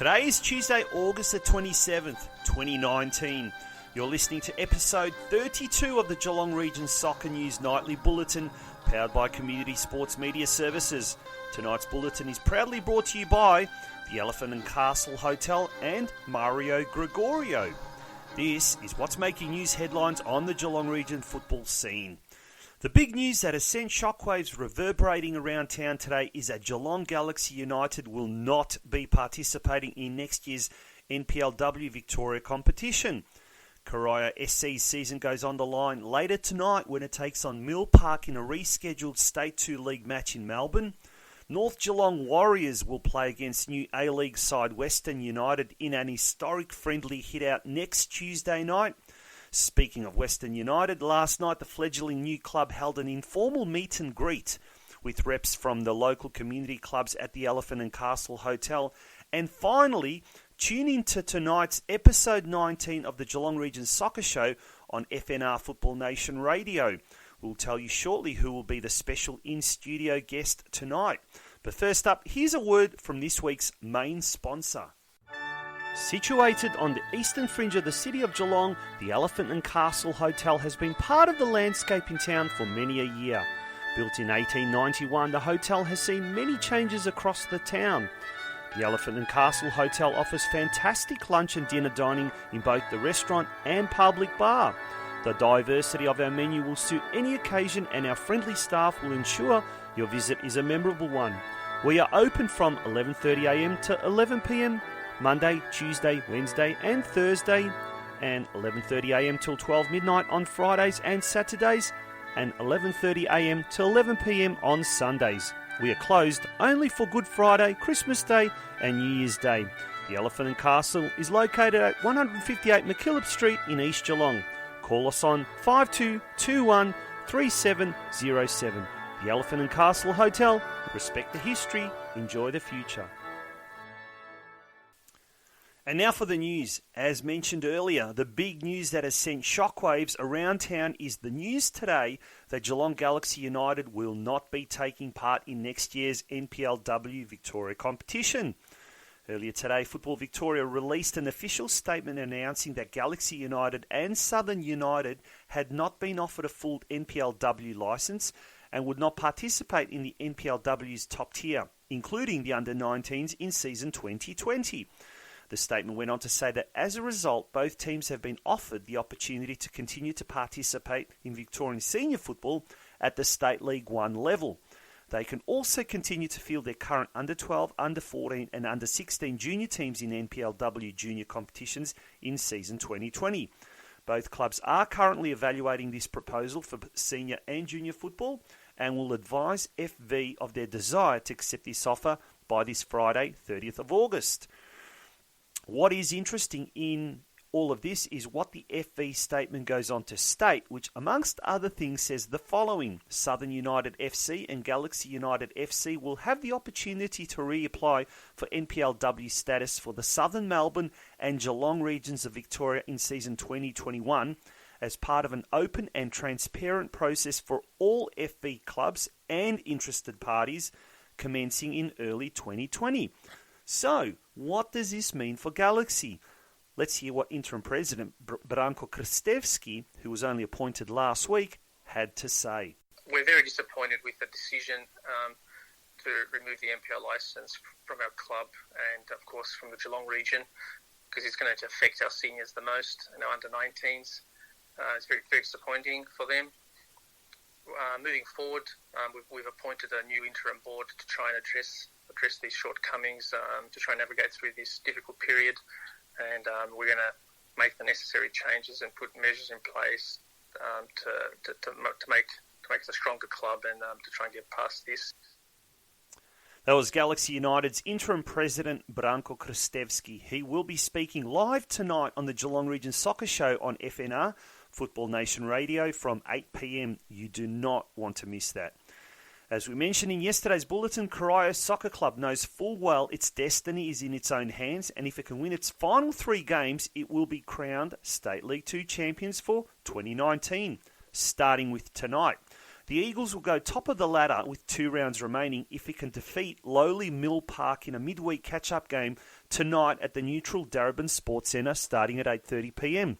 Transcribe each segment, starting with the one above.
Today is Tuesday, August the 27th, 2019. You're listening to episode 32 of the Geelong Region Soccer News Nightly Bulletin, powered by Community Sports Media Services. Tonight's bulletin is proudly brought to you by the Elephant and Castle Hotel and Mario Gregorio. This is what's making news headlines on the Geelong region football scene. The big news that has sent shockwaves reverberating around town today is that Geelong Galaxy United will not be participating in next year's NPLW Victoria competition. CORIO SC's season goes on the line later tonight when it takes on Mill Park in a rescheduled State 2 League match in Melbourne. North Geelong Warriors will play against new A-League side Western United in an historic friendly hit-out next Tuesday night. Speaking of Western United, last night the fledgling new club held an informal meet and greet with reps from the local community clubs at the Elephant and Castle Hotel. And finally, tune in to tonight's episode 19 of the Geelong Region Soccer Show on FNR Football Nation Radio. We'll tell you shortly who will be the special in-studio guest tonight. But first up, here's a word from this week's main sponsor. Situated on the eastern fringe of the city of Geelong, the Elephant and Castle Hotel has been part of the landscape in town for many a year. Built in 1891, the hotel has seen many changes across the town. The Elephant and Castle Hotel offers fantastic lunch and dinner dining in both the restaurant and public bar. The diversity of our menu will suit any occasion, and our friendly staff will ensure your visit is a memorable one. We are open from 11:30am to 11pm, Monday, Tuesday, Wednesday and Thursday, and 11:30am till 12 midnight on Fridays and Saturdays, and 11:30am to 11pm on Sundays. We are closed only for Good Friday, Christmas Day and New Year's Day. The Elephant and Castle is located at 158 McKillop Street in East Geelong. Call us on 5221 3707. The Elephant and Castle Hotel. Respect the history, enjoy the future. And now for the news. As mentioned earlier, the big news that has sent shockwaves around town is the news today that Geelong Galaxy United will not be taking part in next year's NPLW Victoria competition. Earlier today, Football Victoria released an official statement announcing that Galaxy United and Southern United had not been offered a full NPLW licence and would not participate in the NPLW's top tier, including the under-19s in season 2020. The statement went on to say that as a result, both teams have been offered the opportunity to continue to participate in Victorian senior football at the State League 1 level. They can also continue to field their current under-12, under-14 and under-16 junior teams in NPLW junior competitions in season 2020. Both clubs are currently evaluating this proposal for senior and junior football and will advise FV of their desire to accept this offer by this Friday, 30th of August. What is interesting in all of this is what the FV statement goes on to state, which amongst other things says the following. Southern United FC and Galaxy United FC will have the opportunity to reapply for NPLW status for the Southern Melbourne and Geelong regions of Victoria in season 2021 as part of an open and transparent process for all FV clubs and interested parties commencing in early 2020. So, what does this mean for Galaxy? Let's hear what Interim President Branko Krstevski, who was only appointed last week, had to say. We're very disappointed with the decision to remove the NPL licence from our club and, of course, from the Geelong region, because it's going to affect our seniors the most and our under-19s. It's very, very disappointing for them. Moving forward, we've appointed a new interim board to try and address these shortcomings, to try and navigate through this difficult period, and we're going to make the necessary changes and put measures in place to make us a stronger club and to try and get past this. That was Galaxy United's interim president, Branko Krstevski. He will be speaking live tonight on the Geelong Region Soccer Show on FNR Football Nation Radio from 8pm. You do not want to miss that. As we mentioned in yesterday's bulletin, CORIO Soccer Club knows full well its destiny is in its own hands, and if it can win its final 3 games, it will be crowned State League 2 champions for 2019, starting with tonight. The The Eagles will go top of the ladder with 2 rounds remaining if it can defeat lowly Mill Park in a midweek catch-up game tonight at the neutral Darebin Sports Centre starting at 8:30pm.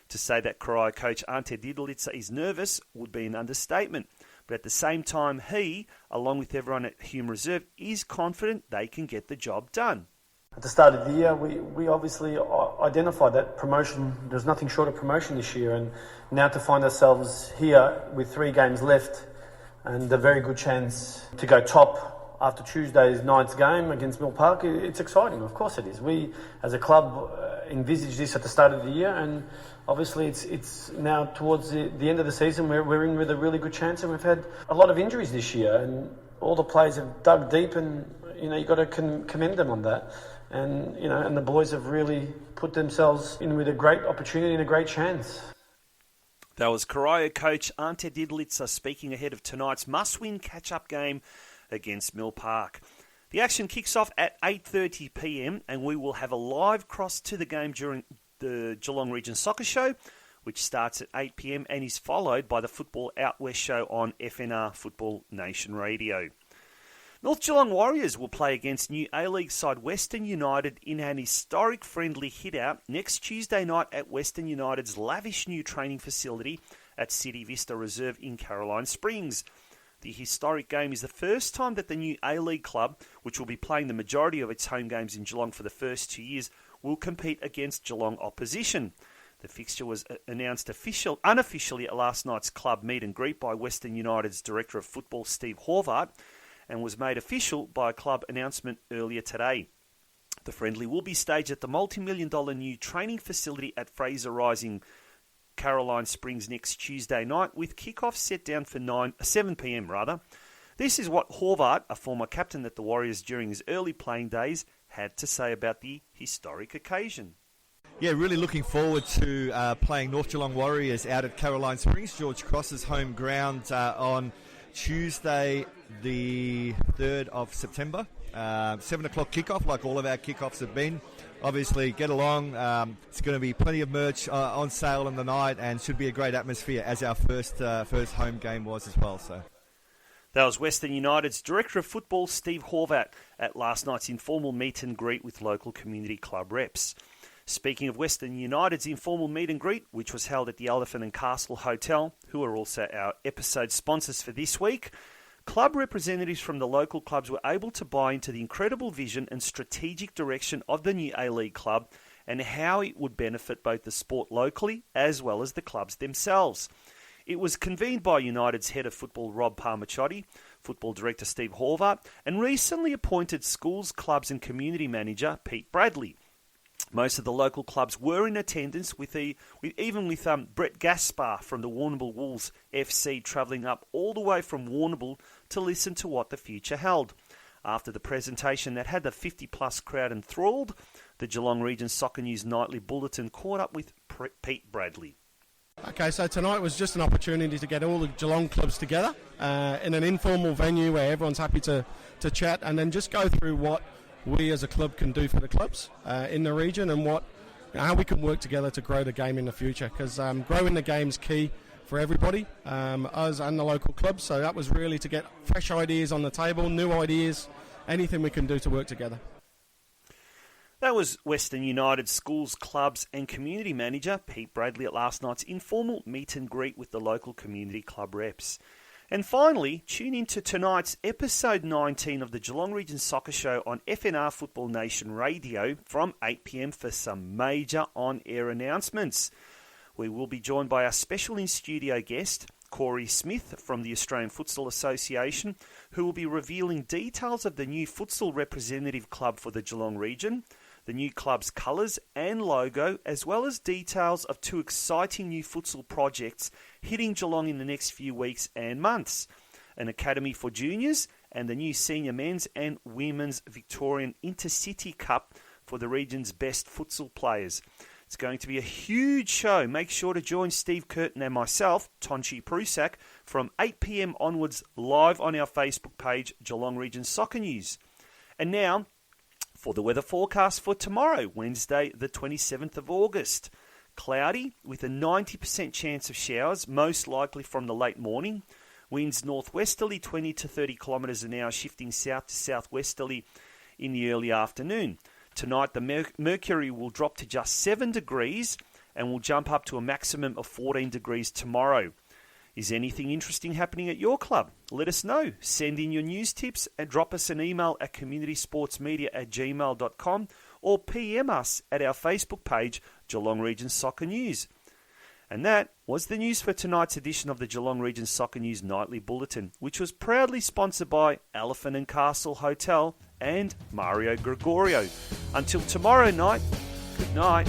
To say that CORIO coach Ante Didelica is nervous would be an understatement, but at the same time he, along with everyone at Hume Reserve, is confident they can get the job done. At the start of the year, we obviously identified that promotion, there's nothing short of promotion this year, and now to find ourselves here with 3 games left and a very good chance to go top after Tuesday's night's game against Mill Park, it's exciting, of course it is. We, as a club, envisaged this at the start of the year, and obviously it's now towards the end of the season, we're in with a really good chance, and we've had a lot of injuries this year, and all the players have dug deep, and you've got to commend them on that. And the boys have really put themselves in with a great opportunity and a great chance. That was CORIO coach Ante Didelica speaking ahead of tonight's must-win catch-up game against Mill Park. The action kicks off at 8:30pm, and we will have a live cross to the game during the Geelong Region Soccer Show, which starts at 8pm and is followed by the Football Out West show on FNR Football Nation Radio. North Geelong Warriors will play against new A-League side Western United in an historic friendly hit-out next Tuesday night at Western United's lavish new training facility at City Vista Reserve in Caroline Springs. The historic game is the first time that the new A-League club, which will be playing the majority of its home games in Geelong for the first 2 years, will compete against Geelong opposition. The fixture was announced unofficially at last night's club meet and greet by Western United's Director of Football, Steve Horvath, and was made official by a club announcement earlier today. The friendly will be staged at the multi-million-dollar new training facility at Fraser Rising, Caroline Springs next Tuesday night, with kick-off set down for 7pm. This is what Horvath, a former captain at the Warriors during his early playing days, had to say about the historic occasion. Yeah, really looking forward to playing North Geelong Warriors out at Caroline Springs, George Cross's home ground, on Tuesday the 3rd of September. 7 o'clock kickoff, like all of our kickoffs have been. Obviously, get along. It's going to be plenty of merch on sale in the night, and should be a great atmosphere, as our first home game was as well. So that was Western United's Director of Football, Steve Horvath, at last night's informal meet and greet with local community club reps. Speaking of Western United's informal meet and greet, which was held at the Elephant and Castle Hotel, who are also our episode sponsors for this week, club representatives from the local clubs were able to buy into the incredible vision and strategic direction of the new A-League club and how it would benefit both the sport locally as well as the clubs themselves. It was convened by United's head of football Rob Palmaciotti, football director Steve Horvath, and recently appointed schools, clubs and community manager Pete Bradley. Most of the local clubs were in attendance, with Brett Gaspar from the Warrnambool Wolves FC travelling up all the way from Warrnambool to listen to what the future held. After the presentation that had the 50-plus crowd enthralled, the Geelong Region Soccer News Nightly Bulletin caught up with Pete Bradley. Okay, so tonight was just an opportunity to get all the Geelong clubs together in an informal venue where everyone's happy to chat, and then just go through what we as a club can do for the clubs in the region, and how we can work together to grow the game in the future, because growing the game is key for everybody, us and the local clubs. So that was really to get fresh ideas on the table, new ideas, anything we can do to work together. That was Western United schools, clubs and community manager Pete Bradley at last night's informal meet and greet with the local community club reps. And finally, tune in to tonight's episode 19 of the Geelong Region Soccer Show on FNR Football Nation Radio from 8pm for some major on-air announcements. We will be joined by our special in-studio guest, Corey Smith from the Australian Futsal Association, who will be revealing details of the new futsal representative club for the Geelong region, the new club's colours and logo, as well as details of 2 exciting new futsal projects hitting Geelong in the next few weeks and months: an academy for juniors and the new senior men's and women's Victorian Intercity Cup for the region's best futsal players. It's going to be a huge show. Make sure to join Steve Curtin and myself, Tonchi Prusak, from 8pm onwards live on our Facebook page, Geelong Region Soccer News. And now, for the weather forecast for tomorrow, Wednesday the 27th of August. Cloudy with a 90% chance of showers, most likely from the late morning, Winds northwesterly 20 to 30 kilometres an hour, shifting south to southwesterly in the early afternoon. Tonight, the mercury will drop to just 7 degrees and will jump up to a maximum of 14 degrees tomorrow. Is anything interesting happening at your club? Let us know. Send in your news tips and drop us an email at communitysportsmedia@gmail.com or PM us at our Facebook page, Geelong Region Soccer News. And that was the news for tonight's edition of the Geelong Region Soccer News Nightly Bulletin, which was proudly sponsored by Elephant and Castle Hotel and Mario Gregorio. Until tomorrow night, good night.